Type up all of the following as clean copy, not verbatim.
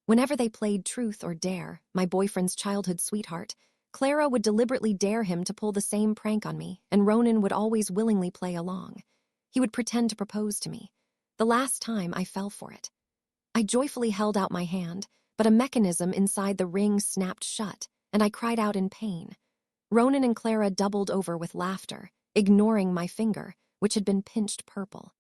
Whenever they played Truth or Dare, my boyfriend's childhood sweetheart, Clara would deliberately dare him to pull the same prank on me, and Ronan would always willingly play along. He would pretend to propose to me. The last time, I fell for it. I joyfully held out my hand, but a mechanism inside the ring snapped shut, and I cried out in pain. Ronan and Clara doubled over with laughter, ignoring my finger, which had been pinched purple.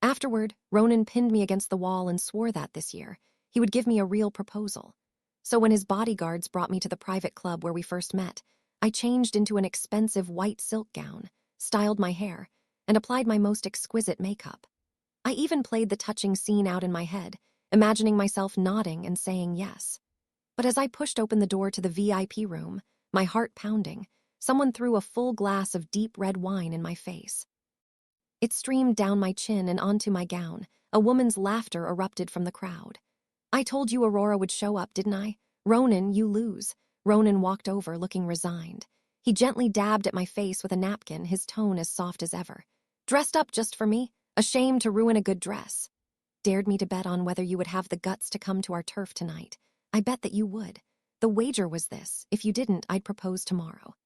Afterward, Ronan pinned me against the wall and swore that this year he would give me a real proposal. So when his bodyguards brought me to the private club where we first met, I changed into an expensive white silk gown, styled my hair, and applied my most exquisite makeup. I even played the touching scene out in my head, imagining myself nodding and saying yes. But as I pushed open the door to the VIP room, my heart pounding, someone threw a full glass of deep red wine in my face. It streamed down my chin and onto my gown. A woman's laughter erupted from the crowd. "I told you Aurora would show up, didn't I? Ronan, you lose." Ronan walked over, looking resigned. He gently dabbed at my face with a napkin, his tone as soft as ever. "Dressed up just for me? Ashamed to ruin a good dress. Dared me to bet on whether you would have the guts to come to our turf tonight. I bet that you would. The wager was this: if you didn't, I'd propose tomorrow.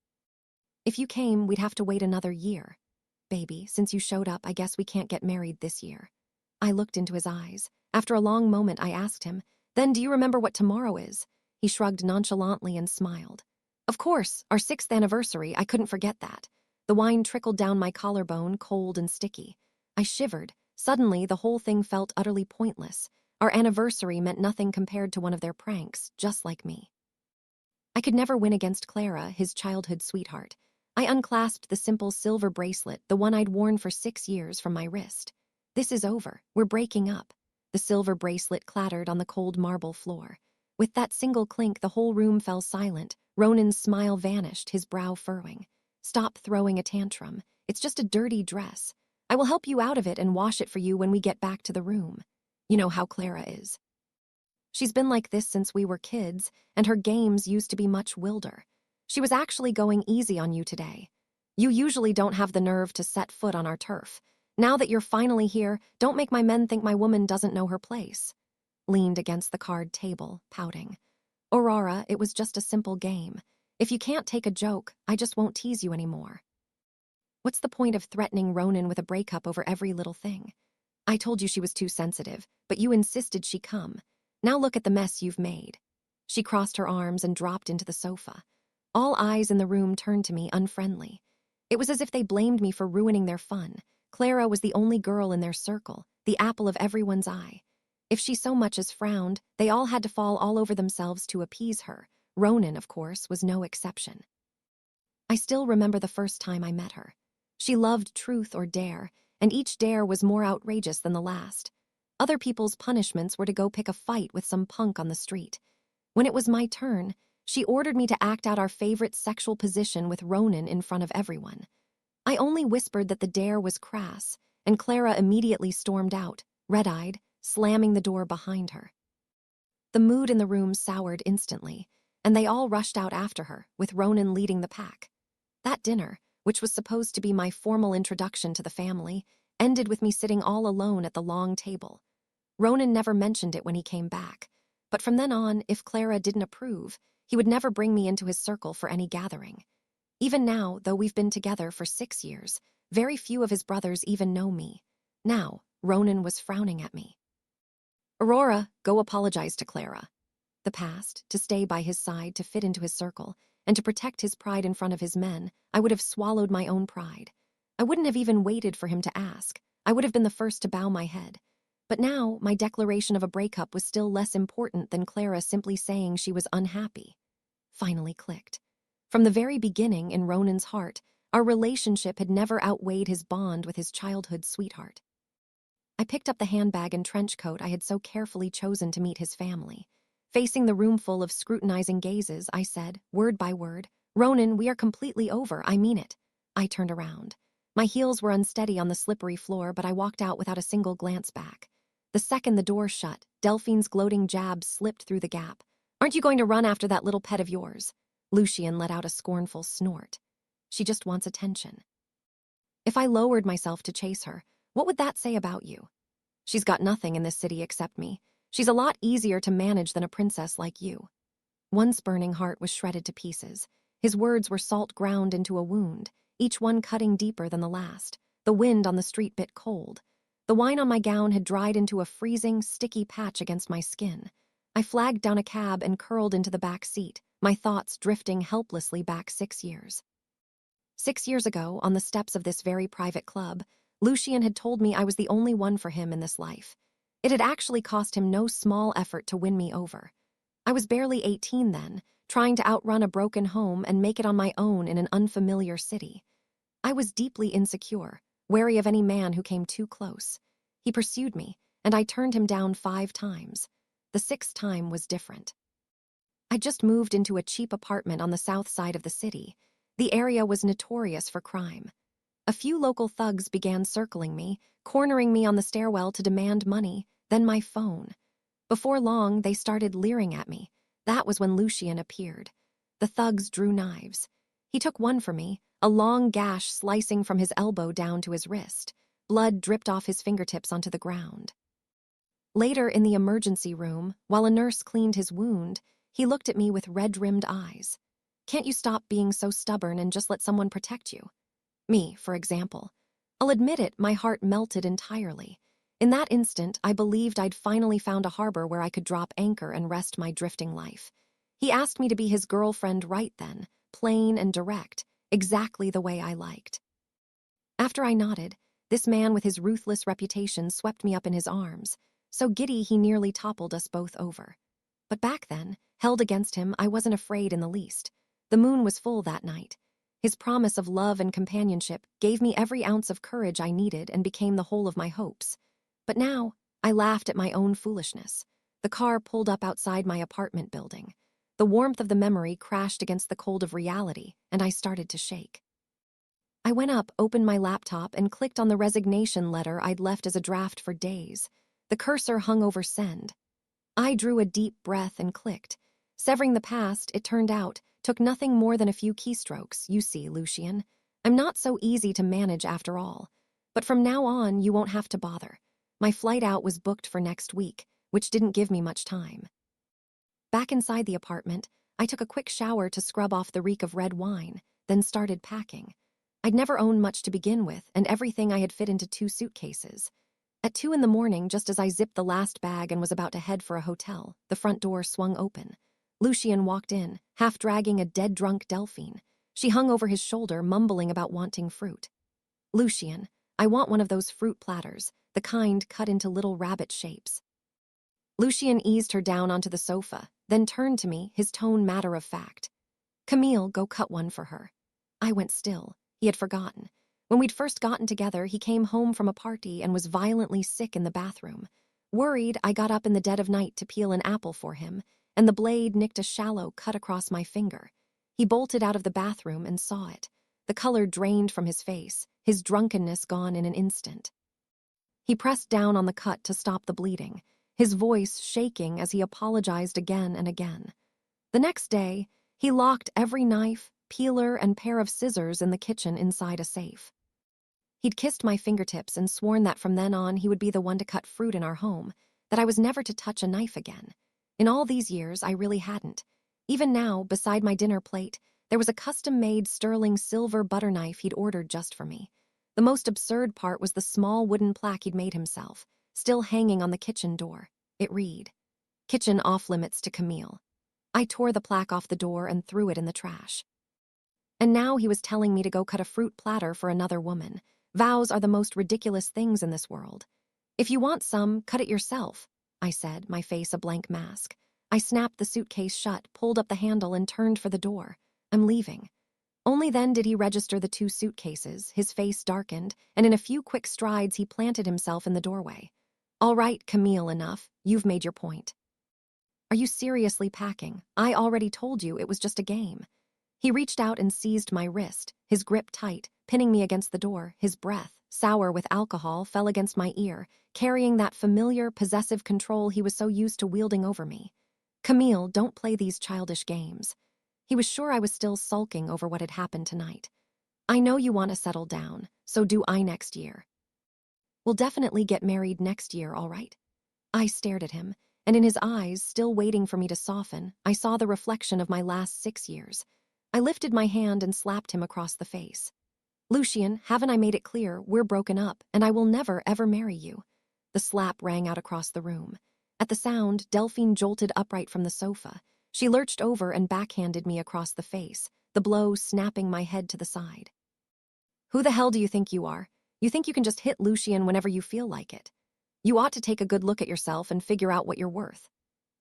If you came, we'd have to wait another year. Baby, since you showed up, I guess we can't get married this year." I looked into his eyes. After a long moment, I asked him, "Then do you remember what tomorrow is?" He shrugged nonchalantly and smiled. "Of course, our 6th anniversary, I couldn't forget that." The wine trickled down my collarbone, cold and sticky. I shivered. Suddenly, the whole thing felt utterly pointless. Our anniversary meant nothing compared to one of their pranks, just like me. I could never win against Clara, his childhood sweetheart. I unclasped the simple silver bracelet, the one I'd worn for 6 years, from my wrist. "This is over. We're breaking up." The silver bracelet clattered on the cold marble floor. With that single clink, the whole room fell silent. Ronan's smile vanished, his brow furrowing. "Stop throwing a tantrum. It's just a dirty dress. I will help you out of it and wash it for you when we get back to the room. You know how Clara is. She's been like this since we were kids, and her games used to be much wilder. She was actually going easy on you today. You usually don't have the nerve to set foot on our turf. Now that you're finally here, don't make my men think my woman doesn't know her place." Leaned against the card table, pouting. "Aurora, it was just a simple game. If you can't take a joke, I just won't tease you anymore. What's the point of threatening Ronan with a breakup over every little thing? I told you she was too sensitive, but you insisted she come. Now look at the mess you've made." She crossed her arms and dropped into the sofa. All eyes in the room turned to me, unfriendly. It was as if they blamed me for ruining their fun. Clara was the only girl in their circle, the apple of everyone's eye. If she so much as frowned, they all had to fall all over themselves to appease her. Ronan, of course, was no exception. I still remember the first time I met her. She loved Truth or Dare, and each dare was more outrageous than the last. Other people's punishments were to go pick a fight with some punk on the street. When it was my turn, she ordered me to act out our favorite sexual position with Ronan in front of everyone. I only whispered that the dare was crass, and Clara immediately stormed out, red-eyed, slamming the door behind her. The mood in the room soured instantly, and they all rushed out after her, with Ronan leading the pack. That dinner, which was supposed to be my formal introduction to the family, ended with me sitting all alone at the long table. Ronan never mentioned it when he came back, but from then on, if Clara didn't approve, he would never bring me into his circle for any gathering. Even now, though we've been together for 6 years, very few of his brothers even know me. Now, Ronan was frowning at me. "Aurora, go apologize to Clara." The past, to stay by his side, to fit into his circle, and to protect his pride in front of his men, I would have swallowed my own pride. I wouldn't have even waited for him to ask. I would have been the first to bow my head. But now, my declaration of a breakup was still less important than Clara simply saying she was unhappy. Finally clicked. From the very beginning, in Ronan's heart, our relationship had never outweighed his bond with his childhood sweetheart. I picked up the handbag and trench coat I had so carefully chosen to meet his family. Facing the room full of scrutinizing gazes, I said, word by word, "Ronan, we are completely over, I mean it." I turned around. My heels were unsteady on the slippery floor, but I walked out without a single glance back. The second the door shut, Delphine's gloating jab slipped through the gap. "Aren't you going to run after that little pet of yours?" Lucian let out a scornful snort. "She just wants attention." If I lowered myself to chase her, what would that say about you? She's got nothing in this city except me. She's a lot easier to manage than a princess like you." One spurning heart was shredded to pieces. His words were salt ground into a wound, each one cutting deeper than the last. The wind on the street bit cold. The wine on my gown had dried into a freezing, sticky patch against my skin. I flagged down a cab and curled into the back seat, my thoughts drifting helplessly back 6 years. 6 years ago, on the steps of this very private club, Lucian had told me I was the only one for him in this life. It had actually cost him no small effort to win me over. I was barely 18 then, trying to outrun a broken home and make it on my own in an unfamiliar city. I was deeply insecure, wary of any man who came too close. He pursued me, and I turned him down 5 times. The 6th time was different. I just moved into a cheap apartment on the south side of the city. The area was notorious for crime. A few local thugs began circling me, cornering me on the stairwell to demand money, then my phone. Before long, they started leering at me. That was when Lucian appeared. The thugs drew knives. He took one for me, a long gash slicing from his elbow down to his wrist. Blood dripped off his fingertips onto the ground. Later, in the emergency room, while a nurse cleaned his wound, he looked at me with red-rimmed eyes. "Can't you stop being so stubborn and just let someone protect you?" Me, for example. I'll admit it, my heart melted entirely. In that instant, I believed I'd finally found a harbor where I could drop anchor and rest my drifting life. He asked me to be his girlfriend right then, plain and direct, exactly the way I liked. After I nodded, this man with his ruthless reputation swept me up in his arms, so giddy he nearly toppled us both over. But back then, held against him, I wasn't afraid in the least. The moon was full that night. His promise of love and companionship gave me every ounce of courage I needed and became the whole of my hopes. But now, I laughed at my own foolishness. The car pulled up outside my apartment building. The warmth of the memory crashed against the cold of reality, and I started to shake. I went up, opened my laptop, and clicked on the resignation letter I'd left as a draft for days. The cursor hung over send. I drew a deep breath and clicked. Severing the past, it turned out, took nothing more than a few keystrokes. "You see, Lucian, I'm not so easy to manage after all. But from now on, you won't have to bother. My flight out was booked for next week, which didn't give me much time." Back inside the apartment, I took a quick shower to scrub off the reek of red wine, then started packing. I'd never owned much to begin with, and everything I had fit into 2 suitcases. At 2 in the morning, just as I zipped the last bag and was about to head for a hotel, the front door swung open. Lucian walked in, half dragging a dead-drunk Delphine. She hung over his shoulder, mumbling about wanting fruit. "Lucian, I want one of those fruit platters, the kind cut into little rabbit shapes." Lucian eased her down onto the sofa, then turned to me, his tone matter-of-fact. "Camille, go cut one for her." I went still. He had forgotten. When we'd first gotten together, he came home from a party and was violently sick in the bathroom. Worried, I got up in the dead of night to peel an apple for him, and the blade nicked a shallow cut across my finger. He bolted out of the bathroom and saw it. The color drained from his face, his drunkenness gone in an instant. He pressed down on the cut to stop the bleeding, his voice shaking as he apologized again and again. The next day, he locked every knife, peeler, and pair of scissors in the kitchen inside a safe. He'd kissed my fingertips and sworn that from then on he would be the one to cut fruit in our home, that I was never to touch a knife again. In all these years, I really hadn't. Even now, beside my dinner plate, there was a custom-made sterling silver butter knife he'd ordered just for me. The most absurd part was the small wooden plaque he'd made himself, still hanging on the kitchen door. It read, "Kitchen off-limits to Camille." I tore the plaque off the door and threw it in the trash. And now he was telling me to go cut a fruit platter for another woman. Vows are the most ridiculous things in this world. "If you want some, cut it yourself," I said, my face a blank mask. I snapped the suitcase shut, pulled up the handle, and turned for the door. "I'm leaving." Only then did he register the 2 suitcases, his face darkened, and in a few quick strides he planted himself in the doorway. "All right, Camille, enough. You've made your point." "Are you seriously packing? I already told you it was just a game." He reached out and seized my wrist, his grip tight, pinning me against the door. His breath, sour with alcohol, fell against my ear, carrying that familiar, possessive control he was so used to wielding over me. "Camille, don't play these childish games." He was sure I was still sulking over what had happened tonight. "I know you want to settle down, so do I next year." "We'll definitely get married next year, all right?" I stared at him. and in his eyes, still waiting for me to soften, I saw the reflection of my last 6 years. I lifted my hand and slapped him across the face. "Lucian, haven't I made it clear we're broken up, and I will never, ever marry you?" The slap rang out across the room. At the sound, Delphine jolted upright from the sofa. She lurched over and backhanded me across the face, the blow snapping my head to the side. "Who the hell do you think you are? You think you can just hit Lucian whenever you feel like it? You ought to take a good look at yourself and figure out what you're worth."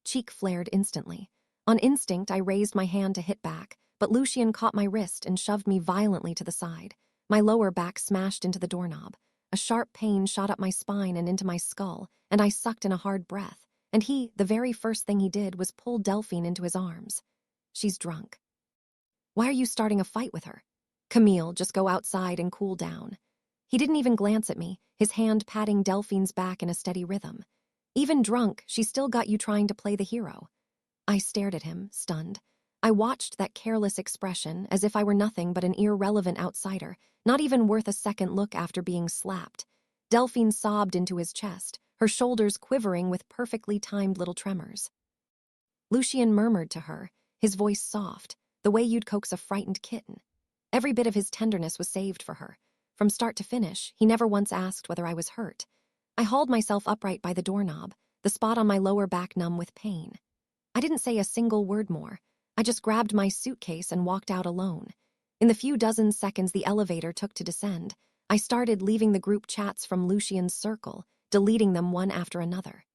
Cheek flared instantly. On instinct, I raised my hand to hit back, but Lucian caught my wrist and shoved me violently to the side. My lower back smashed into the doorknob. A sharp pain shot up my spine and into my skull, and I sucked in a hard breath. And the very first thing he did was pull Delphine into his arms. "She's drunk." "Why are you starting a fight with her?" "Camille, just go outside and cool down." He didn't even glance at me, his hand patting Delphine's back in a steady rhythm. "Even drunk, she still got you trying to play the hero." I stared at him, stunned. I watched that careless expression as if I were nothing but an irrelevant outsider, not even worth a second look after being slapped. Delphine sobbed into his chest, her shoulders quivering with perfectly timed little tremors. Lucian murmured to her, his voice soft, the way you'd coax a frightened kitten. Every bit of his tenderness was saved for her. From start to finish, he never once asked whether I was hurt. I hauled myself upright by the doorknob, the spot on my lower back numb with pain. I didn't say a single word more. I just grabbed my suitcase and walked out alone. In the few dozen seconds the elevator took to descend, I started leaving the group chats from Lucian's circle, deleting them one after another.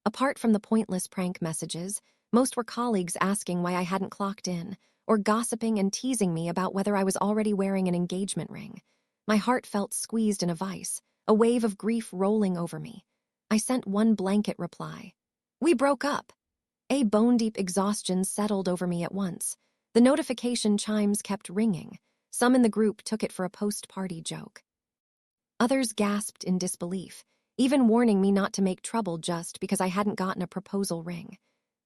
Apart from the pointless prank messages, most were colleagues asking why I hadn't clocked in, or gossiping and teasing me about whether I was already wearing an engagement ring. My heart felt squeezed in a vice, a wave of grief rolling over me. I sent one blanket reply. "We broke up." A bone-deep exhaustion settled over me at once. The notification chimes kept ringing. Some in the group took it for a post-party joke. Others gasped in disbelief, even warning me not to make trouble just because I hadn't gotten a proposal ring.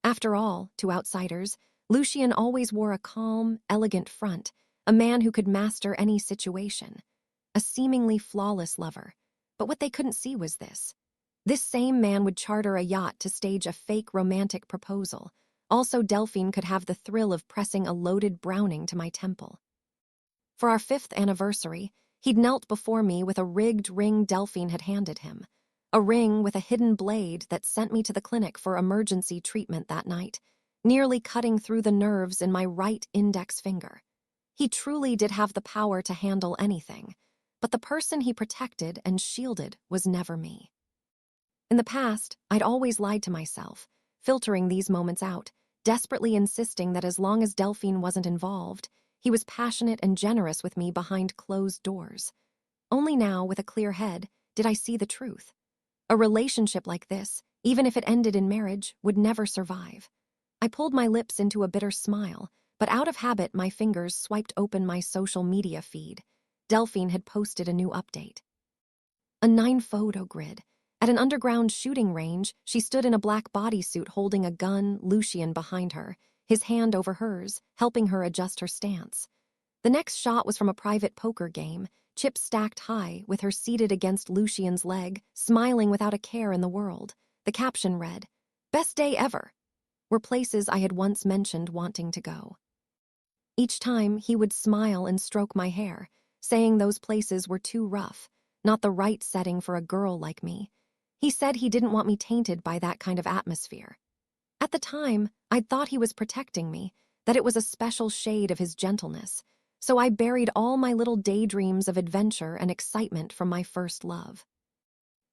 After all, to outsiders, Lucian always wore a calm, elegant front, a man who could master any situation. A seemingly flawless lover. But what they couldn't see was this. This same man would charter a yacht to stage a fake romantic proposal. Also, Delphine could have the thrill of pressing a loaded Browning to my temple. For our 5th anniversary, he'd knelt before me with a rigged ring Delphine had handed him. A ring with a hidden blade that sent me to the clinic for emergency treatment that night, nearly cutting through the nerves in my right index finger. He truly did have the power to handle anything, but the person he protected and shielded was never me. In the past, I'd always lied to myself, filtering these moments out, desperately insisting that as long as Delphine wasn't involved, he was passionate and generous with me behind closed doors. Only now, with a clear head, did I see the truth. A relationship like this, even if it ended in marriage, would never survive. I pulled my lips into a bitter smile, but out of habit my fingers swiped open my social media feed. Delphine had posted a new update. A 9-photo grid. At an underground shooting range, she stood in a black bodysuit holding a gun, Lucian behind her, his hand over hers, helping her adjust her stance. The next shot was from a private poker game, chips stacked high, with her seated against Lucian's leg, smiling without a care in the world. The caption read, "Best day ever," were places I had once mentioned wanting to go. Each time, he would smile and stroke my hair, saying those places were too rough, not the right setting for a girl like me. He said he didn't want me tainted by that kind of atmosphere. At the time, I'd thought he was protecting me, that it was a special shade of his gentleness, so I buried all my little daydreams of adventure and excitement from my first love.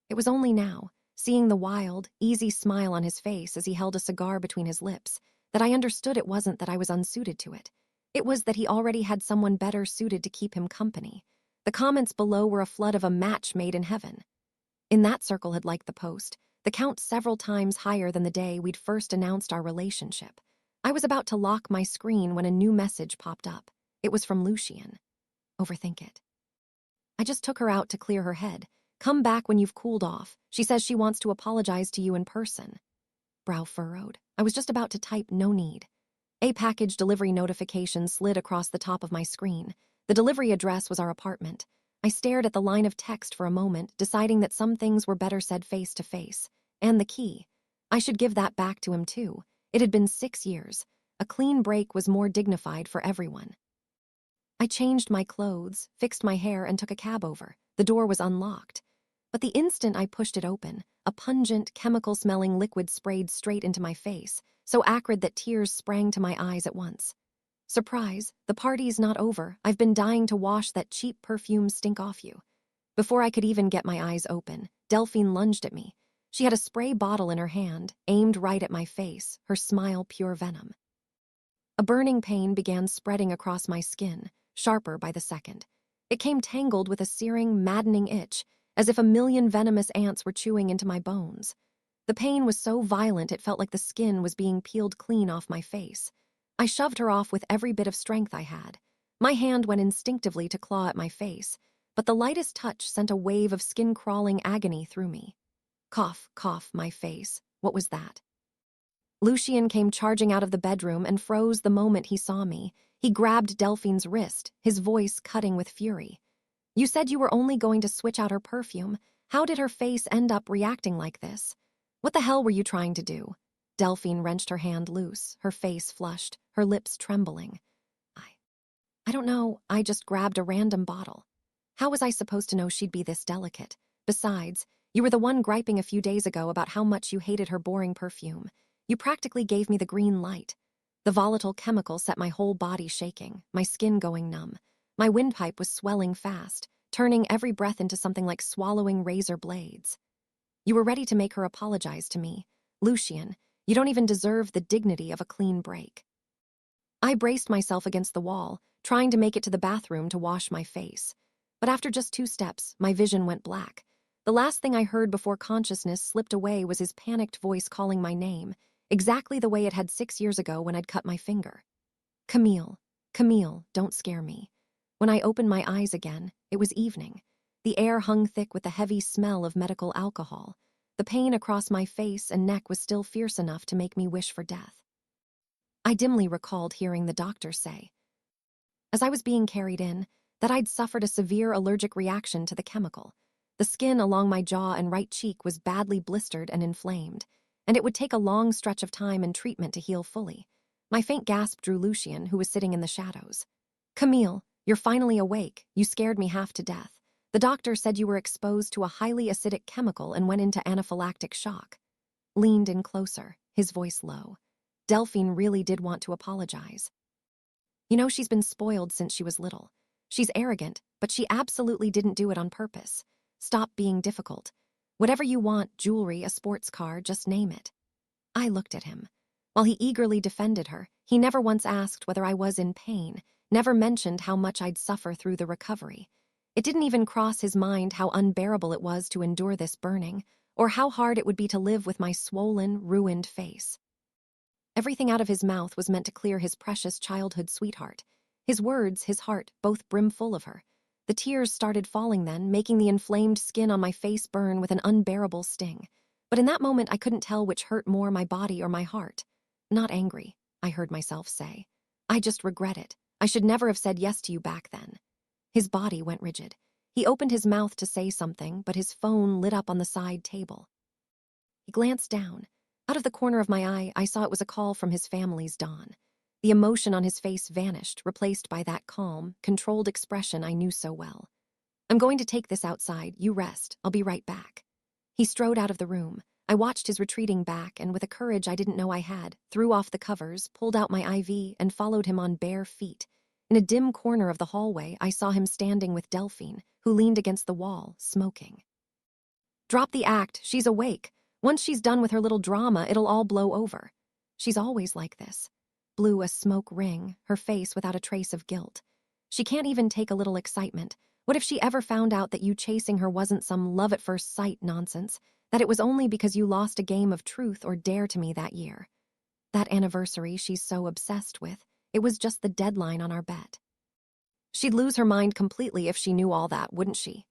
It was only now, seeing the wild, easy smile on his face as he held a cigar between his lips, that I understood it wasn't that I was unsuited to it. It was that he already had someone better suited to keep him company. The comments below were a flood of a match made in heaven. In that circle had liked the post, the count several times higher than the day we'd first announced our relationship. I was about to lock my screen when a new message popped up. It was from Lucian. "Overthink it." I just took her out to clear her head. "Come back when you've cooled off. She says she wants to apologize to you in person." Brow furrowed. I was just about to type "no need." A package delivery notification slid across the top of my screen. The delivery address was our apartment. I stared at the line of text for a moment, deciding that some things were better said face to face. And the key. I should give that back to him too. It had been 6 years. A clean break was more dignified for everyone. I changed my clothes, fixed my hair, and took a cab over. The door was unlocked. But the instant I pushed it open, a pungent, chemical-smelling liquid sprayed straight into my face, so acrid that tears sprang to my eyes at once. Surprise, the party's not over. I've been dying to wash that cheap perfume stink off you. Before I could even get my eyes open, Delphine lunged at me. She had a spray bottle in her hand, aimed right at my face, her smile pure venom. A burning pain began spreading across my skin, sharper by the second. It came tangled with a searing, maddening itch, as if a million venomous ants were chewing into my bones. The pain was so violent it felt like the skin was being peeled clean off my face. I shoved her off with every bit of strength I had. My hand went instinctively to claw at my face, but the lightest touch sent a wave of skin-crawling agony through me. Cough, cough, my face. What was that? Lucian came charging out of the bedroom and froze the moment he saw me. He grabbed Delphine's wrist, his voice cutting with fury. You said you were only going to switch out her perfume. How did her face end up reacting like this? What the hell were you trying to do? Delphine wrenched her hand loose, her face flushed, her lips trembling. I don't know, I just grabbed a random bottle. How was I supposed to know she'd be this delicate? Besides, you were the one griping a few days ago about how much you hated her boring perfume. You practically gave me the green light. The volatile chemical set my whole body shaking, my skin going numb. My windpipe was swelling fast, turning every breath into something like swallowing razor blades. You were ready to make her apologize to me. Lucian, you don't even deserve the dignity of a clean break. I braced myself against the wall, trying to make it to the bathroom to wash my face. But after just 2 steps, my vision went black. The last thing I heard before consciousness slipped away was his panicked voice calling my name, exactly the way it had 6 years ago when I'd cut my finger. Camille, Camille, don't scare me. When I opened my eyes again, it was evening. The air hung thick with the heavy smell of medical alcohol. The pain across my face and neck was still fierce enough to make me wish for death. I dimly recalled hearing the doctor say, as I was being carried in, that I'd suffered a severe allergic reaction to the chemical. The skin along my jaw and right cheek was badly blistered and inflamed, and it would take a long stretch of time and treatment to heal fully. My faint gasp drew Lucian, who was sitting in the shadows. Camille, you're finally awake. You scared me half to death. The doctor said you were exposed to a highly acidic chemical and went into anaphylactic shock. Leaned in closer, his voice low. Delphine really did want to apologize. You know, she's been spoiled since she was little. She's arrogant, but she absolutely didn't do it on purpose. Stop being difficult. Whatever you want, jewelry, a sports car, just name it. I looked at him. While he eagerly defended her, he never once asked whether I was in pain, never mentioned how much I'd suffer through the recovery. It didn't even cross his mind how unbearable it was to endure this burning, or how hard it would be to live with my swollen, ruined face. Everything out of his mouth was meant to clear his precious childhood sweetheart. His words, his heart, both brimful of her. The tears started falling then, making the inflamed skin on my face burn with an unbearable sting. But in that moment, I couldn't tell which hurt more, my body or my heart. Not angry, I heard myself say. I just regret it. I should never have said yes to you back then. His body went rigid. He opened his mouth to say something, but his phone lit up on the side table. He glanced down. Out of the corner of my eye, I saw it was a call from his family's Dawn. The emotion on his face vanished, replaced by that calm, controlled expression I knew so well. I'm going to take this outside. You rest. I'll be right back. He strode out of the room. I watched his retreating back and, with a courage I didn't know I had, threw off the covers, pulled out my IV, and followed him on bare feet. In a dim corner of the hallway, I saw him standing with Delphine, who leaned against the wall, smoking. Drop the act. She's awake. Once she's done with her little drama, it'll all blow over. She's always like this. Blew a smoke ring, her face without a trace of guilt. She can't even take a little excitement. What if she ever found out that you chasing her wasn't some love-at-first-sight nonsense, that it was only because you lost a game of truth or dare to me that year? That anniversary she's so obsessed with, it was just the deadline on our bet. She'd lose her mind completely if she knew all that, wouldn't she?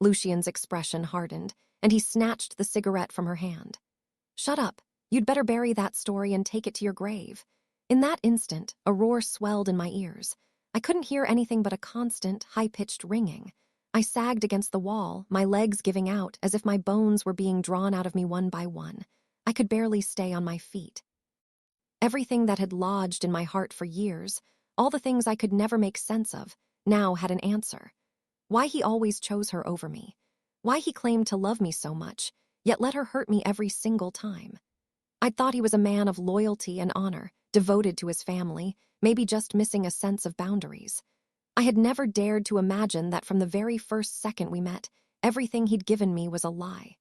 Lucian's expression hardened, and he snatched the cigarette from her hand. Shut up. You'd better bury that story and take it to your grave. In that instant, a roar swelled in my ears. I couldn't hear anything but a constant, high-pitched ringing. I sagged against the wall, my legs giving out as if my bones were being drawn out of me one by one. I could barely stay on my feet. Everything that had lodged in my heart for years, all the things I could never make sense of, now had an answer. Why he always chose her over me. Why he claimed to love me so much, yet let her hurt me every single time. I'd thought he was a man of loyalty and honor, devoted to his family, maybe just missing a sense of boundaries. I had never dared to imagine that from the very first second we met, everything he'd given me was a lie.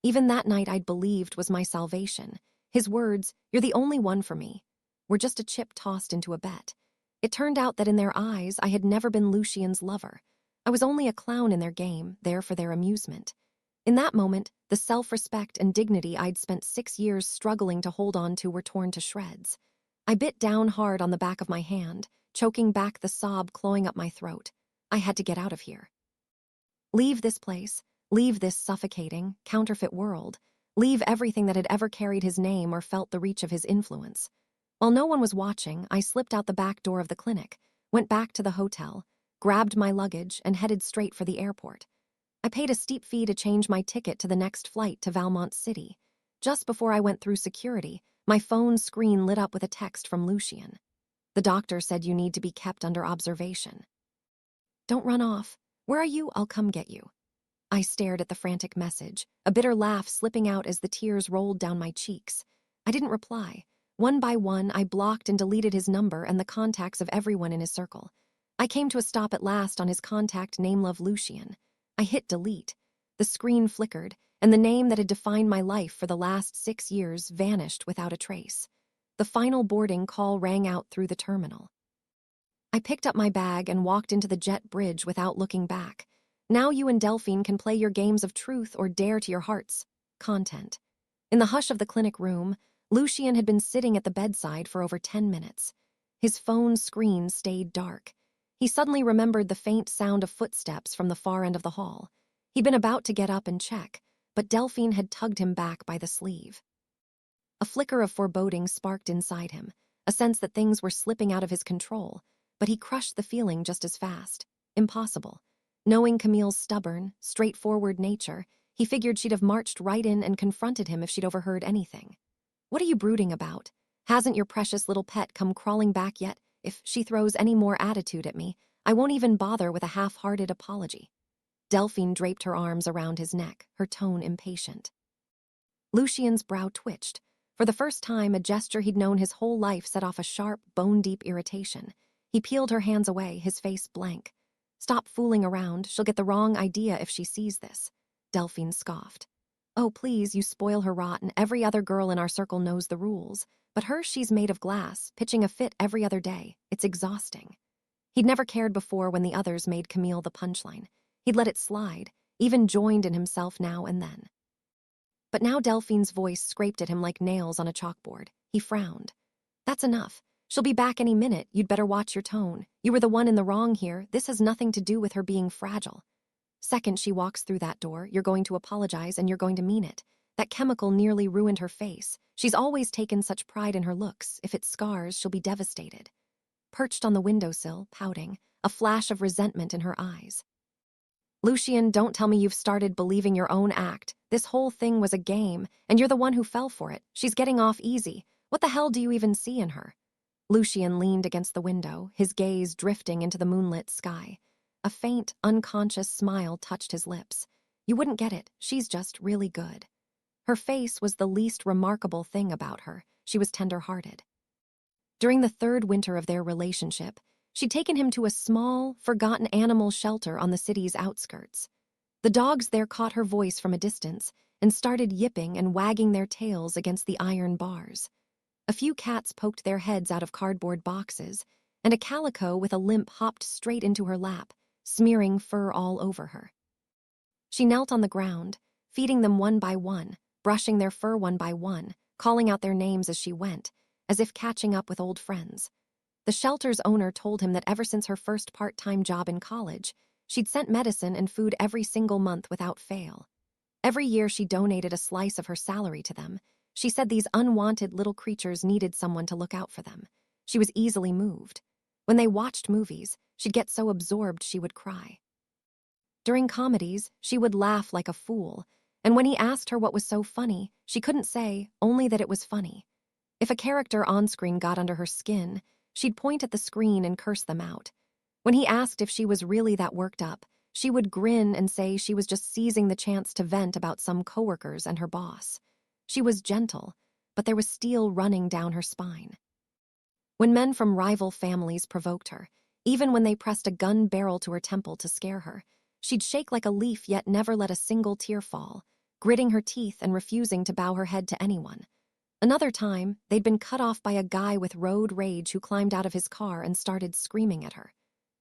Even that night I'd believed was my salvation. His words, "You're the only one for me," were just a chip tossed into a bet. It turned out that in their eyes, I had never been Lucian's lover. I was only a clown in their game, there for their amusement. In that moment, the self-respect and dignity I'd spent 6 years struggling to hold on to were torn to shreds. I bit down hard on the back of my hand, choking back the sob clawing up my throat. I had to get out of here. Leave this place, leave this suffocating, counterfeit world, leave everything that had ever carried his name or felt the reach of his influence. While no one was watching, I slipped out the back door of the clinic, went back to the hotel, grabbed my luggage, and headed straight for the airport. I paid a steep fee to change my ticket to the next flight to Valmont City. Just before I went through security, my phone screen lit up with a text from Lucian. "The doctor said you need to be kept under observation. Don't run off. Where are you? I'll come get you." I stared at the frantic message, a bitter laugh slipping out as the tears rolled down my cheeks. I didn't reply. One by one, I blocked and deleted his number and the contacts of everyone in his circle. I came to a stop at last on his contact name of Lucian. I hit delete. The screen flickered, and the name that had defined my life for the last 6 years vanished without a trace. The final boarding call rang out through the terminal. I picked up my bag and walked into the jet bridge without looking back. Now you and Delphine can play your games of truth or dare to your heart's content. In the hush of the clinic room, Lucian had been sitting at the bedside for over 10 minutes. His phone screen stayed dark. He suddenly remembered the faint sound of footsteps from the far end of the hall. He'd been about to get up and check, but Delphine had tugged him back by the sleeve. A flicker of foreboding sparked inside him, a sense that things were slipping out of his control, but he crushed the feeling just as fast. Impossible. Knowing Camille's stubborn, straightforward nature, he figured she'd have marched right in and confronted him if she'd overheard anything. "What are you brooding about? Hasn't your precious little pet come crawling back yet? If she throws any more attitude at me, I won't even bother with a half-hearted apology." Delphine draped her arms around his neck, her tone impatient. Lucian's brow twitched. For the first time, a gesture he'd known his whole life set off a sharp, bone-deep irritation. He peeled her hands away, his face blank. "Stop fooling around. She'll get the wrong idea if she sees this." Delphine scoffed. "Oh, please, you spoil her rotten. Every other girl in our circle knows the rules. But her, she's made of glass, pitching a fit every other day. It's exhausting." He'd never cared before when the others made Camille the punchline. He'd let it slide, even joined in himself now and then. But now Delphine's voice scraped at him like nails on a chalkboard. He frowned. "That's enough. She'll be back any minute. You'd better watch your tone. You were the one in the wrong here. This has nothing to do with her being fragile. Second she walks through that door, you're going to apologize and you're going to mean it. That chemical nearly ruined her face. She's always taken such pride in her looks. If it scars, she'll be devastated." Perched on the windowsill, pouting, a flash of resentment in her eyes. "Lucian, don't tell me you've started believing your own act. This whole thing was a game, and you're the one who fell for it. She's getting off easy. What the hell do you even see in her?" Lucian leaned against the window, his gaze drifting into the moonlit sky. A faint, unconscious smile touched his lips. "You wouldn't get it. She's just really good." Her face was the least remarkable thing about her. She was tender-hearted. During the 3rd winter of their relationship, she'd taken him to a small, forgotten animal shelter on the city's outskirts. The dogs there caught her voice from a distance and started yipping and wagging their tails against the iron bars. A few cats poked their heads out of cardboard boxes, and a calico with a limp hopped straight into her lap, smearing fur all over her. She knelt on the ground, feeding them one by one, brushing their fur one by one, calling out their names as she went, as if catching up with old friends. The shelter's owner told him that ever since her first part-time job in college, she'd sent medicine and food every single month without fail. Every year she donated a slice of her salary to them. She said these unwanted little creatures needed someone to look out for them. She was easily moved. When they watched movies, she'd get so absorbed she would cry. During comedies, she would laugh like a fool, And when he asked her what was so funny, she couldn't say, only that it was funny. If a character on screen got under her skin, she'd point at the screen and curse them out. When he asked if she was really that worked up, she would grin and say she was just seizing the chance to vent about some coworkers and her boss. She was gentle, but there was steel running down her spine. When men from rival families provoked her, even when they pressed a gun barrel to her temple to scare her, she'd shake like a leaf yet never let a single tear fall, gritting her teeth and refusing to bow her head to anyone. Another time, they'd been cut off by a guy with road rage who climbed out of his car and started screaming at her.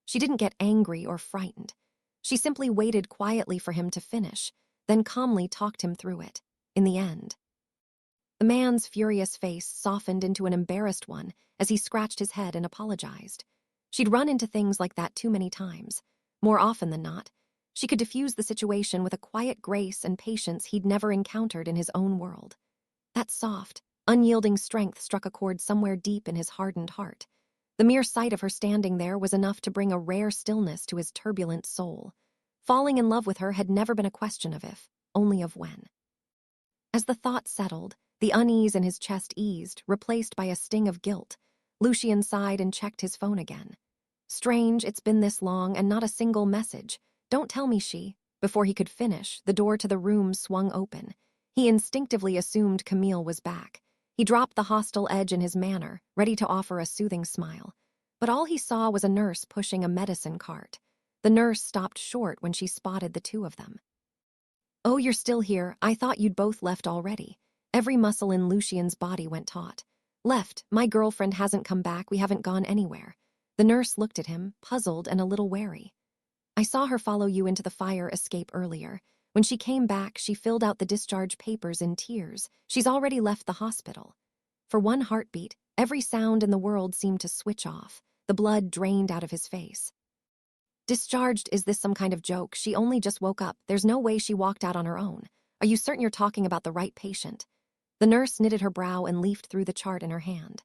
She didn't get angry or frightened. She simply waited quietly for him to finish, then calmly talked him through it. In the end, the man's furious face softened into an embarrassed one as he scratched his head and apologized. She'd run into things like that too many times. More often than not, she could diffuse the situation with a quiet grace and patience he'd never encountered in his own world. That soft, unyielding strength struck a chord somewhere deep in his hardened heart. The mere sight of her standing there was enough to bring a rare stillness to his turbulent soul. Falling in love with her had never been a question of if, only of when. As the thought settled, the unease in his chest eased, replaced by a sting of guilt. Lucian sighed and checked his phone again. Strange, it's been this long and not a single message. Don't tell me she. Before he could finish, the door to the room swung open. He instinctively assumed Camille was back. He dropped the hostile edge in his manner, ready to offer a soothing smile. But all he saw was a nurse pushing a medicine cart. The nurse stopped short when she spotted the two of them. "Oh, you're still here. I thought you'd both left already." Every muscle in Lucian's body went taut. "Left. My girlfriend hasn't come back. We haven't gone anywhere." The nurse looked at him, puzzled and a little wary. "I saw her follow you into the fire escape earlier. When she came back, she filled out the discharge papers in tears. She's already left the hospital." For one heartbeat, every sound in the world seemed to switch off. The blood drained out of his face. "Discharged? Is this some kind of joke? She only just woke up. There's no way she walked out on her own. Are you certain you're talking about the right patient?" The nurse knitted her brow and leafed through the chart in her hand.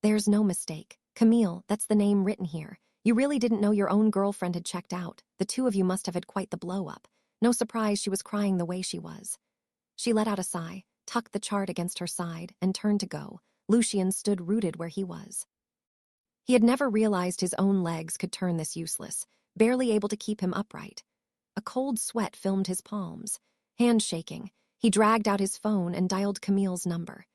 "There's no mistake. Camille, that's the name written here. You really didn't know your own girlfriend had checked out. The two of you must have had quite the blow-up. No surprise she was crying the way she was." She let out a sigh, tucked the chart against her side, and turned to go. Lucian stood rooted where he was. He had never realized his own legs could turn this useless, barely able to keep him upright. A cold sweat filmed his palms. Hands shaking, he dragged out his phone and dialed Camille's number.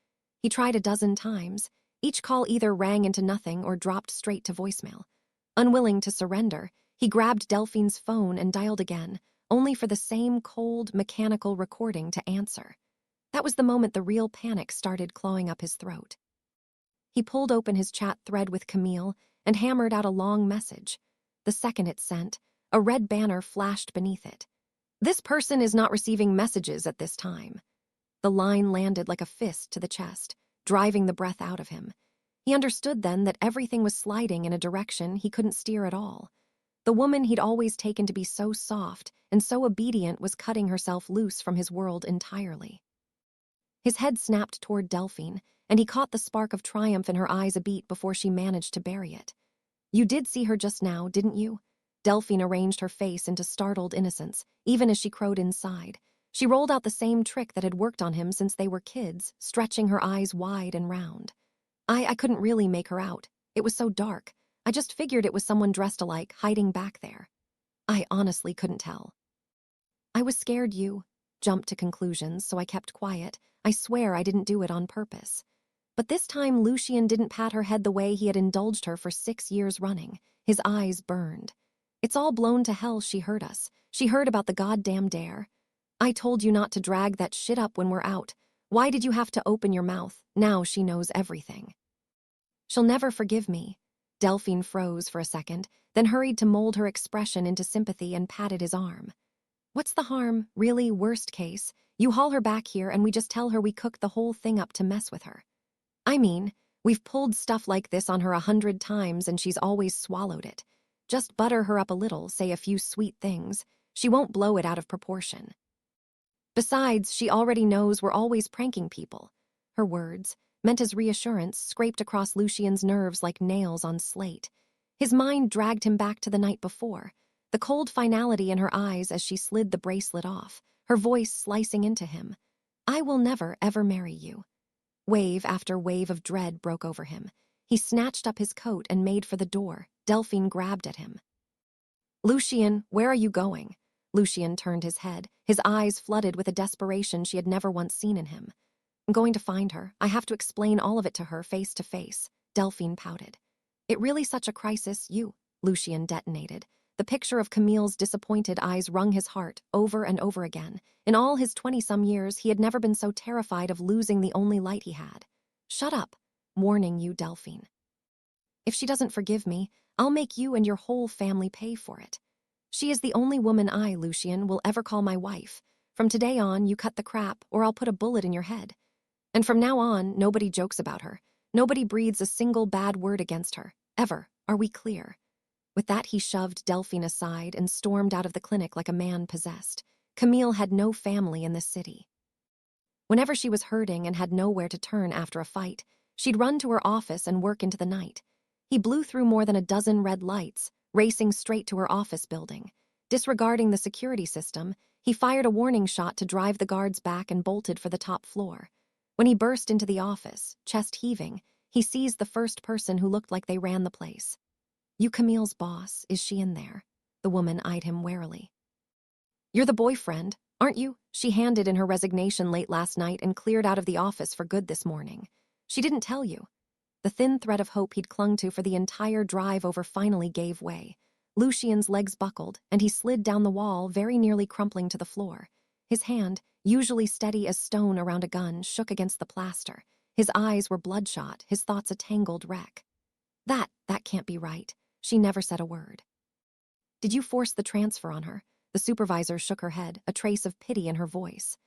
He tried a dozen times. Each call either rang into nothing or dropped straight to voicemail. Unwilling to surrender, he grabbed Delphine's phone and dialed again, only for the same cold, mechanical recording to answer. That was the moment the real panic started clawing up his throat. He pulled open his chat thread with Camille and hammered out a long message. The second it sent, a red banner flashed beneath it. "This person is not receiving messages at this time." The line landed like a fist to the chest, driving the breath out of him. He understood then that everything was sliding in a direction he couldn't steer at all. The woman he'd always taken to be so soft and so obedient was cutting herself loose from his world entirely. His head snapped toward Delphine, and he caught the spark of triumph in her eyes a beat before she managed to bury it. "You did see her just now, didn't you?" Delphine arranged her face into startled innocence, even as she crowed inside. She rolled out the same trick that had worked on him since they were kids, stretching her eyes wide and round. I couldn't really make her out. It was so dark. I just figured it was someone dressed alike, hiding back there. I honestly couldn't tell." "I was scared you jumped to conclusions, so I kept quiet. I swear I didn't do it on purpose." But this time Lucian didn't pat her head the way he had indulged her for 6 years running. His eyes burned. "It's all blown to hell. She heard us. She heard about the goddamn dare. I told you not to drag that shit up when we're out. Why did you have to open your mouth? Now she knows everything." "She'll never forgive me." Delphine froze for a second, then hurried to mold her expression into sympathy and patted his arm. "What's the harm? Really, worst case, you haul her back here and we just tell her we cooked the whole thing up to mess with her. I mean, we've pulled stuff like this on her 100 times and she's always swallowed it. Just butter her up a little, say a few sweet things. She won't blow it out of proportion. Besides, she already knows we're always pranking people." Her words, meant as reassurance, scraped across Lucian's nerves like nails on slate. His mind dragged him back to the night before, the cold finality in her eyes as she slid the bracelet off, her voice slicing into him. I will never, ever marry you. Wave after wave of dread broke over him. He snatched up his coat and made for the door. Delphine grabbed at him. Lucian, where are you going? Lucian turned his head, his eyes flooded with a desperation she had never once seen in him. I'm going to find her. I have to explain all of it to her face to face. Delphine pouted. It really such a crisis, you? Lucian detonated. The picture of Camille's disappointed eyes wrung his heart over and over again. In all his 20-some years, he had never been so terrified of losing the only light he had. Shut up, warning you, Delphine. If she doesn't forgive me, I'll make you and your whole family pay for it. She is the only woman I, Lucian, will ever call my wife. From today on, you cut the crap, or I'll put a bullet in your head. And from now on, nobody jokes about her. Nobody breathes a single bad word against her. Ever. Are we clear? With that, he shoved Delphine aside and stormed out of the clinic like a man possessed. Camille had no family in this city. Whenever she was hurting and had nowhere to turn after a fight, she'd run to her office and work into the night. He blew through more than a dozen red lights, racing straight to her office building. Disregarding the security system, he fired a warning shot to drive the guards back and bolted for the top floor. When he burst into the office, chest heaving, he seized the first person who looked like they ran the place. You Camille's boss, is she in there? The woman eyed him warily. You're the boyfriend, aren't you? She handed in her resignation late last night and cleared out of the office for good this morning. She didn't tell you. The thin thread of hope he'd clung to for the entire drive over finally gave way. Lucian's legs buckled, and he slid down the wall, very nearly crumpling to the floor. His hand, usually steady as stone around a gun, shook against the plaster. His eyes were bloodshot, his thoughts a tangled wreck. That can't be right. She never said a word. Did you force the transfer on her? The supervisor shook her head, a trace of pity in her voice.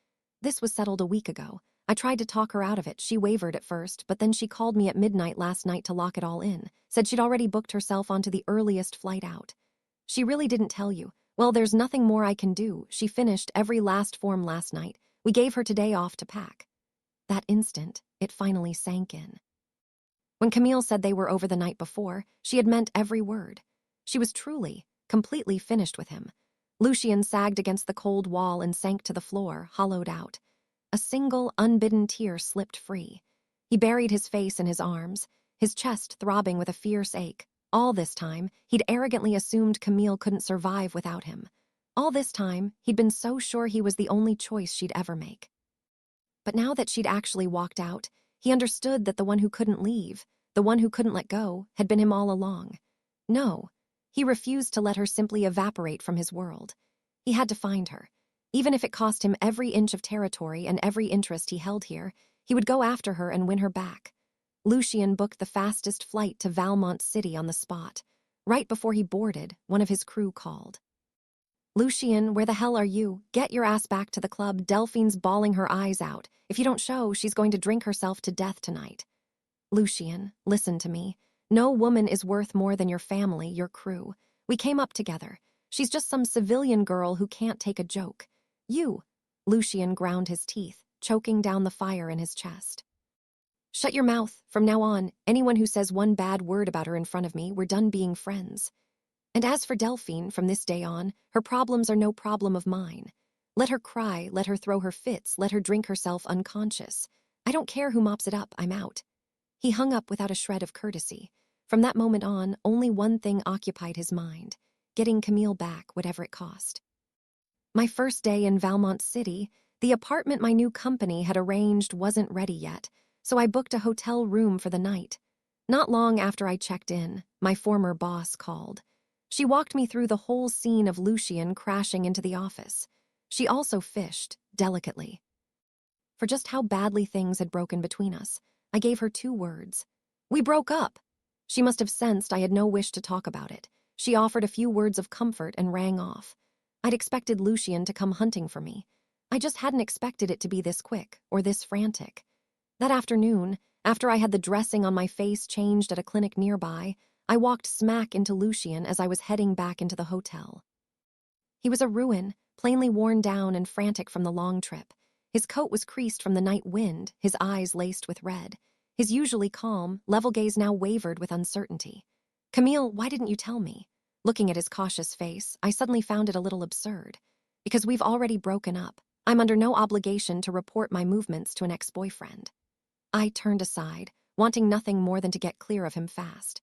This was settled a week ago. I tried to talk her out of it. She wavered at first, but then she called me at midnight last night to lock it all in. Said she'd already booked herself onto the earliest flight out. She really didn't tell you. Well, there's nothing more I can do. She finished every last form last night. We gave her today off to pack. That instant, it finally sank in. When Camille said they were over the night before, she had meant every word. She was truly, completely finished with him. Lucian sagged against the cold wall and sank to the floor, hollowed out. A single, unbidden tear slipped free. He buried his face in his arms, his chest throbbing with a fierce ache. All this time, he'd arrogantly assumed Camille couldn't survive without him. All this time, he'd been so sure he was the only choice she'd ever make. But now that she'd actually walked out, he understood that the one who couldn't leave, the one who couldn't let go, had been him all along. No, he refused to let her simply evaporate from his world. He had to find her. Even if it cost him every inch of territory and every interest he held here, he would go after her and win her back. Lucian booked the fastest flight to Valmont City on the spot. Right before he boarded, one of his crew called. Lucian, where the hell are you? Get your ass back to the club. Delphine's bawling her eyes out. If you don't show, she's going to drink herself to death tonight. Lucian, listen to me. No woman is worth more than your family, your crew. We came up together. She's just some civilian girl who can't take a joke. You. Lucian ground his teeth, choking down the fire in his chest. Shut your mouth. From now on, anyone who says one bad word about her in front of me, we're done being friends. And as for Delphine, from this day on, her problems are no problem of mine. Let her cry, let her throw her fits, let her drink herself unconscious. I don't care who mops it up, I'm out. He hung up without a shred of courtesy. From that moment on, only one thing occupied his mind: getting Camille back, whatever it cost. My first day in Valmont City, the apartment my new company had arranged wasn't ready yet, so I booked a hotel room for the night. Not long after I checked in, my former boss called. She walked me through the whole scene of Lucian crashing into the office. She also fished, delicately. For just how badly things had broken between us, I gave her 2 words. We broke up. She must have sensed I had no wish to talk about it. She offered a few words of comfort and rang off. I'd expected Lucian to come hunting for me. I just hadn't expected it to be this quick or this frantic. That afternoon, after I had the dressing on my face changed at a clinic nearby, I walked smack into Lucian as I was heading back into the hotel. He was a ruin, plainly worn down and frantic from the long trip. His coat was creased from the night wind, his eyes laced with red. His usually calm, level gaze now wavered with uncertainty. Camille, why didn't you tell me? Looking at his cautious face, I suddenly found it a little absurd. Because we've already broken up. I'm under no obligation to report my movements to an ex-boyfriend. I turned aside, wanting nothing more than to get clear of him fast.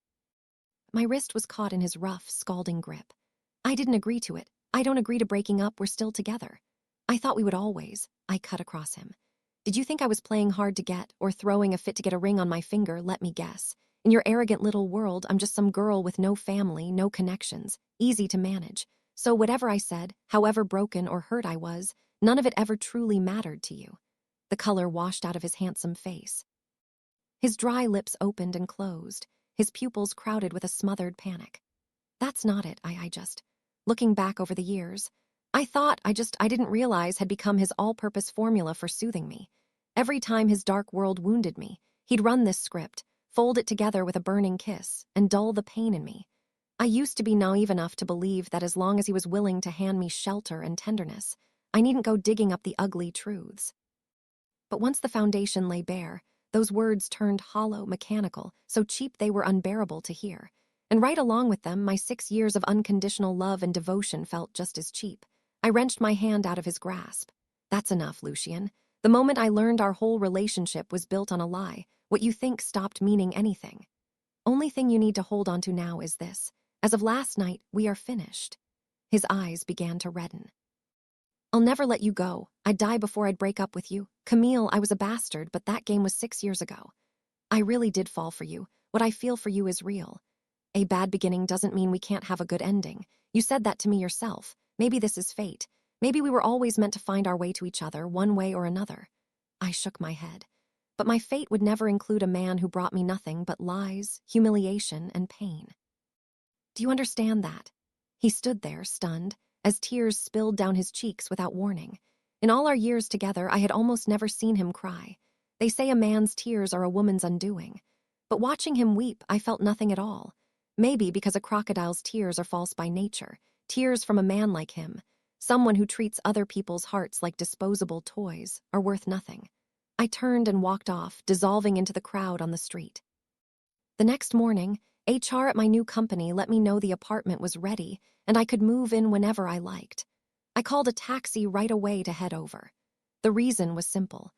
My wrist was caught in his rough, scalding grip. I didn't agree to it. I don't agree to breaking up, we're still together. I thought we would always. I cut across him. Did you think I was playing hard to get or throwing a fit to get a ring on my finger? Let me guess. In your arrogant little world, I'm just some girl with no family, no connections, easy to manage. So whatever I said, however broken or hurt I was, none of it ever truly mattered to you. The color washed out of his handsome face. His dry lips opened and closed, his pupils crowded with a smothered panic. That's not it, I just. Looking back over the years, I thought I didn't realize had become his all-purpose formula for soothing me. Every time his dark world wounded me, he'd run this script, fold it together with a burning kiss, and dull the pain in me. I used to be naive enough to believe that as long as he was willing to hand me shelter and tenderness, I needn't go digging up the ugly truths. But once the foundation lay bare, those words turned hollow, mechanical, so cheap they were unbearable to hear. And right along with them, my 6 years of unconditional love and devotion felt just as cheap. I wrenched my hand out of his grasp. That's enough, Lucian. The moment I learned our whole relationship was built on a lie, what you think stopped meaning anything. Only thing you need to hold on to now is this. As of last night, we are finished. His eyes began to redden. I'll never let you go. I'd die before I'd break up with you. Camille, I was a bastard, but that game was 6 years ago. I really did fall for you. What I feel for you is real. A bad beginning doesn't mean we can't have a good ending. You said that to me yourself. Maybe this is fate. Maybe we were always meant to find our way to each other, one way or another. I shook my head. But my fate would never include a man who brought me nothing but lies, humiliation, and pain. Do you understand that? He stood there, stunned, as tears spilled down his cheeks without warning. In all our years together, I had almost never seen him cry. They say a man's tears are a woman's undoing. But watching him weep, I felt nothing at all. Maybe because a crocodile's tears are false by nature, tears from a man like him, someone who treats other people's hearts like disposable toys, are worth nothing. I turned and walked off, dissolving into the crowd on the street. The next morning, HR at my new company let me know the apartment was ready and I could move in whenever I liked. I called a taxi right away to head over. The reason was simple.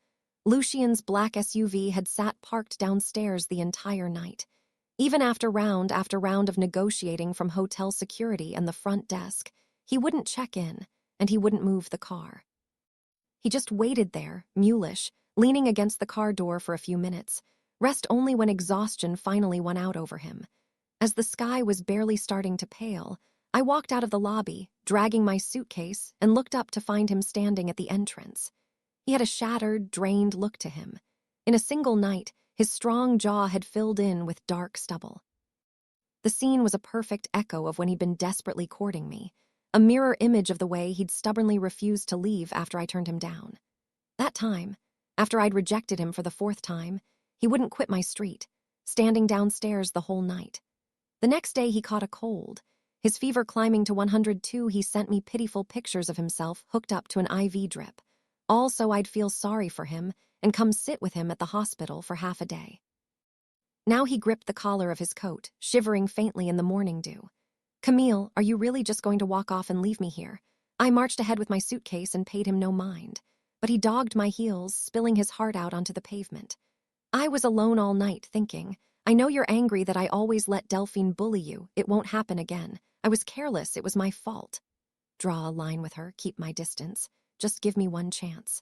Lucian's black SUV had sat parked downstairs the entire night. Even after round of negotiating from hotel security and the front desk, he wouldn't check in, and he wouldn't move the car. He just waited there, mulish, leaning against the car door for a few minutes, rest only when exhaustion finally won out over him. As the sky was barely starting to pale, I walked out of the lobby, dragging my suitcase, and looked up to find him standing at the entrance. He had a shattered, drained look to him. In a single night, his strong jaw had filled in with dark stubble. The scene was a perfect echo of when he'd been desperately courting me, a mirror image of the way he'd stubbornly refused to leave after I turned him down. That time, after I'd rejected him for the 4th time, he wouldn't quit my street, standing downstairs the whole night. The next day he caught a cold. His fever climbing to 102, he sent me pitiful pictures of himself hooked up to an IV drip, all so I'd feel sorry for him and come sit with him at the hospital for half a day. Now he gripped the collar of his coat, shivering faintly in the morning dew. Camille, are you really just going to walk off and leave me here? I marched ahead with my suitcase and paid him no mind, but he dogged my heels, spilling his heart out onto the pavement. I was alone all night, thinking, I know you're angry that I always let Delphine bully you. It won't happen again. I was careless. It was my fault. Draw a line with her, keep my distance. Just give me one chance.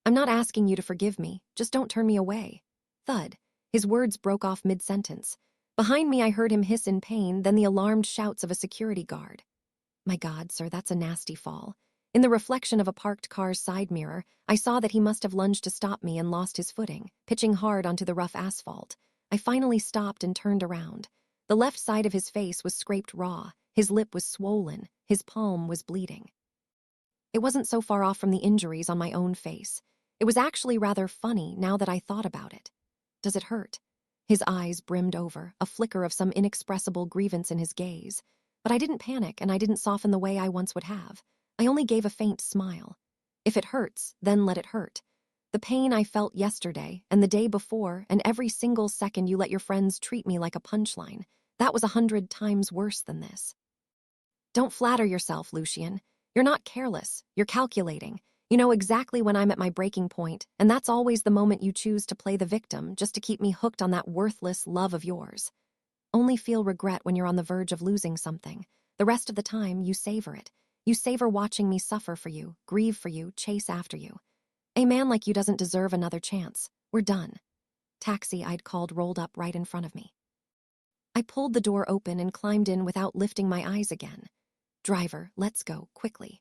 I'm not asking you to forgive me. Just don't turn me away. Thud. His words broke off mid-sentence. Behind me, I heard him hiss in pain, then the alarmed shouts of a security guard. My God, sir, that's a nasty fall. In the reflection of a parked car's side mirror, I saw that he must have lunged to stop me and lost his footing, pitching hard onto the rough asphalt. I finally stopped and turned around. The left side of his face was scraped raw, his lip was swollen, his palm was bleeding. It wasn't so far off from the injuries on my own face. It was actually rather funny now that I thought about it. Does it hurt? His eyes brimmed over, a flicker of some inexpressible grievance in his gaze. But I didn't panic and I didn't soften the way I once would have. I only gave a faint smile. If it hurts, then let it hurt. The pain I felt yesterday and the day before and every single second you let your friends treat me like a punchline, that was 100 times worse than this. Don't flatter yourself, Lucian. You're not careless. You're calculating. You know exactly when I'm at my breaking point, and that's always the moment you choose to play the victim just to keep me hooked on that worthless love of yours. Only feel regret when you're on the verge of losing something. The rest of the time, you savor it. You savor watching me suffer for you, grieve for you, chase after you. A man like you doesn't deserve another chance. We're done. Taxi I'd called rolled up right in front of me. I pulled the door open and climbed in without lifting my eyes again. Driver, let's go, quickly.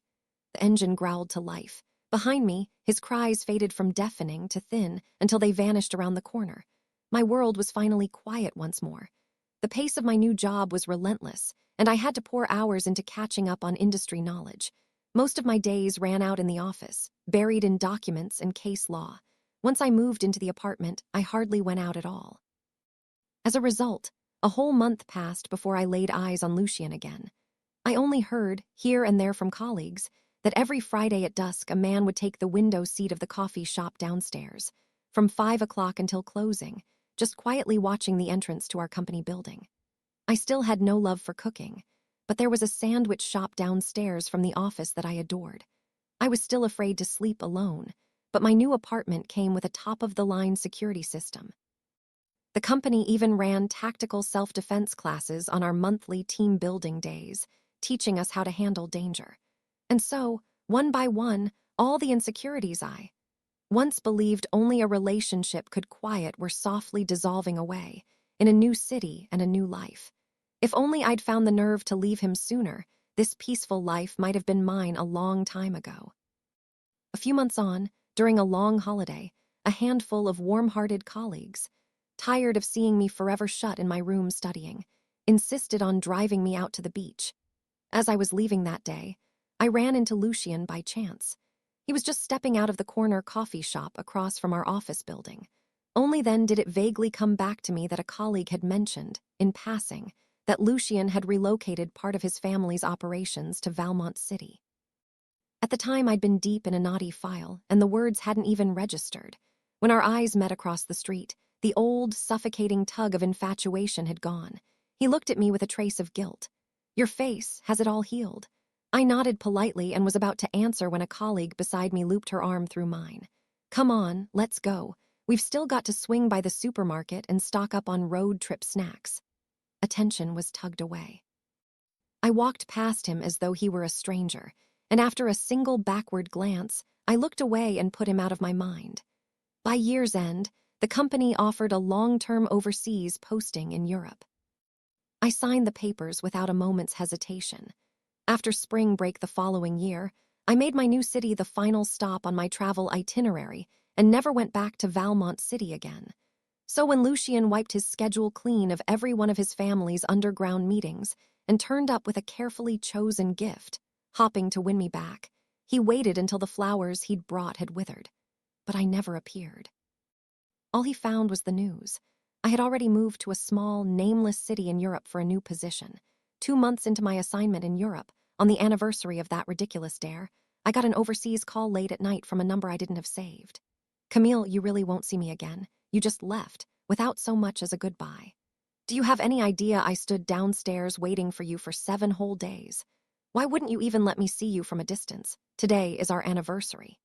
The engine growled to life. Behind me, his cries faded from deafening to thin until they vanished around the corner. My world was finally quiet once more. The pace of my new job was relentless, and I had to pour hours into catching up on industry knowledge. Most of my days ran out in the office, buried in documents and case law. Once I moved into the apartment, I hardly went out at all. As a result, a whole month passed before I laid eyes on Lucian again. I only heard, here and there from colleagues, that every Friday at dusk a man would take the window seat of the coffee shop downstairs, from 5 o'clock until closing, just quietly watching the entrance to our company building. I still had no love for cooking, but there was a sandwich shop downstairs from the office that I adored. I was still afraid to sleep alone, but my new apartment came with a top-of-the-line security system. The company even ran tactical self-defense classes on our monthly team-building days, teaching us how to handle danger. And so, one by one, all the insecurities I once believed only a relationship could quiet were softly dissolving away, in a new city and a new life. If only I'd found the nerve to leave him sooner, this peaceful life might have been mine a long time ago. A few months on, during a long holiday, a handful of warm-hearted colleagues, tired of seeing me forever shut in my room studying, insisted on driving me out to the beach. As I was leaving that day, I ran into Lucian by chance. He was just stepping out of the corner coffee shop across from our office building. Only then did it vaguely come back to me that a colleague had mentioned, in passing, that Lucian had relocated part of his family's operations to Valmont City. At the time, I'd been deep in a naughty file, and the words hadn't even registered. When our eyes met across the street, the old, suffocating tug of infatuation had gone. He looked at me with a trace of guilt. "Your face, has it all healed?" I nodded politely and was about to answer when a colleague beside me looped her arm through mine. "Come on, let's go. We've still got to swing by the supermarket and stock up on road trip snacks." Attention was tugged away. I walked past him as though he were a stranger, and after a single backward glance, I looked away and put him out of my mind. By year's end, the company offered a long-term overseas posting in Europe. I signed the papers without a moment's hesitation. After spring break the following year, I made my new city the final stop on my travel itinerary and never went back to Valmont City again. So when Lucian wiped his schedule clean of every one of his family's underground meetings and turned up with a carefully chosen gift, hopping to win me back, he waited until the flowers he'd brought had withered. But I never appeared. All he found was the news. I had already moved to a small, nameless city in Europe for a new position. 2 months into my assignment in Europe, on the anniversary of that ridiculous dare, I got an overseas call late at night from a number I didn't have saved. "Camille, you really won't see me again. You just left, without so much as a goodbye. Do you have any idea I stood downstairs waiting for you for 7 whole days? Why wouldn't you even let me see you from a distance? Today is our anniversary.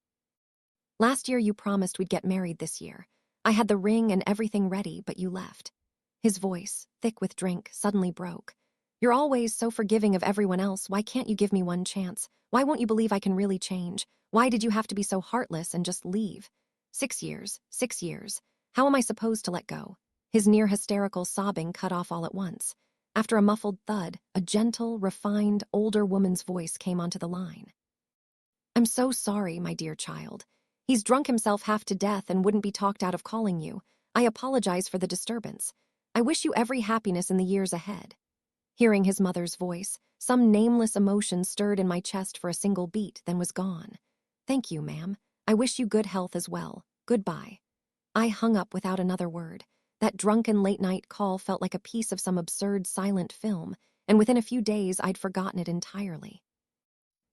Last year you promised we'd get married this year. I had the ring and everything ready, but you left." His voice, thick with drink, suddenly broke. "You're always so forgiving of everyone else. Why can't you give me one chance? Why won't you believe I can really change? Why did you have to be so heartless and just leave? 6 years, 6 years. How am I supposed to let go?" His near-hysterical sobbing cut off all at once. After a muffled thud, a gentle, refined, older woman's voice came onto the line. "I'm so sorry, my dear child. He's drunk himself half to death and wouldn't be talked out of calling you. I apologize for the disturbance. I wish you every happiness in the years ahead." Hearing his mother's voice, some nameless emotion stirred in my chest for a single beat, then was gone. "Thank you, ma'am. I wish you good health as well. Goodbye." I hung up without another word. That drunken late-night call felt like a piece of some absurd silent film, and within a few days I'd forgotten it entirely.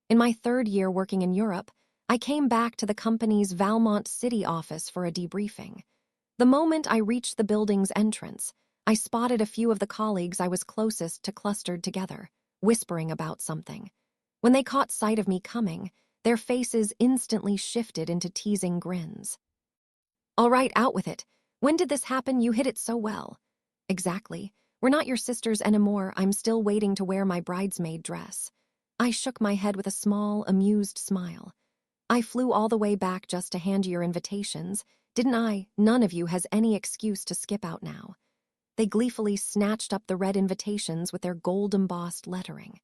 In my 3rd year working in Europe, I came back to the company's Valmont City office for a debriefing. The moment I reached the building's entrance, I spotted a few of the colleagues I was closest to clustered together, whispering about something. When they caught sight of me coming, Their faces instantly shifted into teasing grins. All right, out with it. When did this happen? You hid it so well. Exactly. We're not your sisters anymore. I'm still waiting to wear my bridesmaid dress. I shook my head with a small, amused smile. I flew all the way back just to hand you your invitations, didn't I? None of you has any excuse to skip out now. They gleefully snatched up the red invitations with their gold-embossed lettering.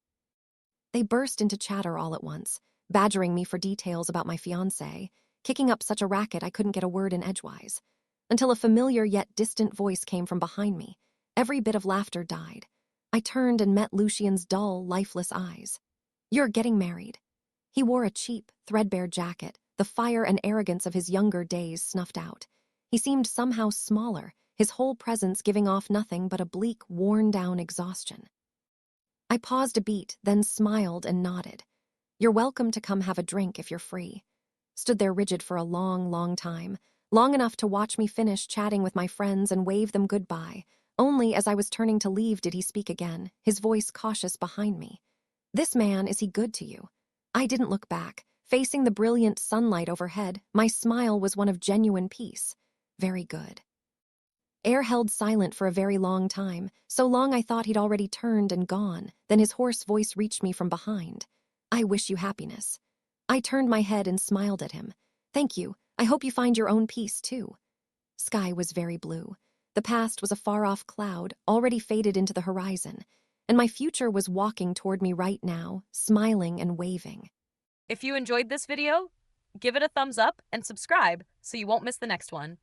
They burst into chatter all at once, badgering me for details about my fiancé, kicking up such a racket I couldn't get a word in edgewise, until a familiar yet distant voice came from behind me. Every bit of laughter died. I turned and met Lucian's dull, lifeless eyes. You're getting married. He wore a cheap, threadbare jacket, the fire and arrogance of his younger days snuffed out. He seemed somehow smaller, his whole presence giving off nothing but a bleak, worn-down exhaustion. I paused a beat, then smiled and nodded. You're welcome to come have a drink if you're free. Stood there rigid for a long, long time, long enough to watch me finish chatting with my friends and wave them goodbye. Only as I was turning to leave did he speak again, his voice cautious behind me. This man, is he good to you? I didn't look back. Facing the brilliant sunlight overhead, my smile was one of genuine peace. Very good. Air held silent for a very long time, so long I thought he'd already turned and gone. Then his hoarse voice reached me from behind. I wish you happiness. I turned my head and smiled at him. Thank you. I hope you find your own peace, too. Sky was very blue. The past was a far-off cloud, already faded into the horizon, and my future was walking toward me right now, smiling and waving. If you enjoyed this video, give it a thumbs up and subscribe so you won't miss the next one.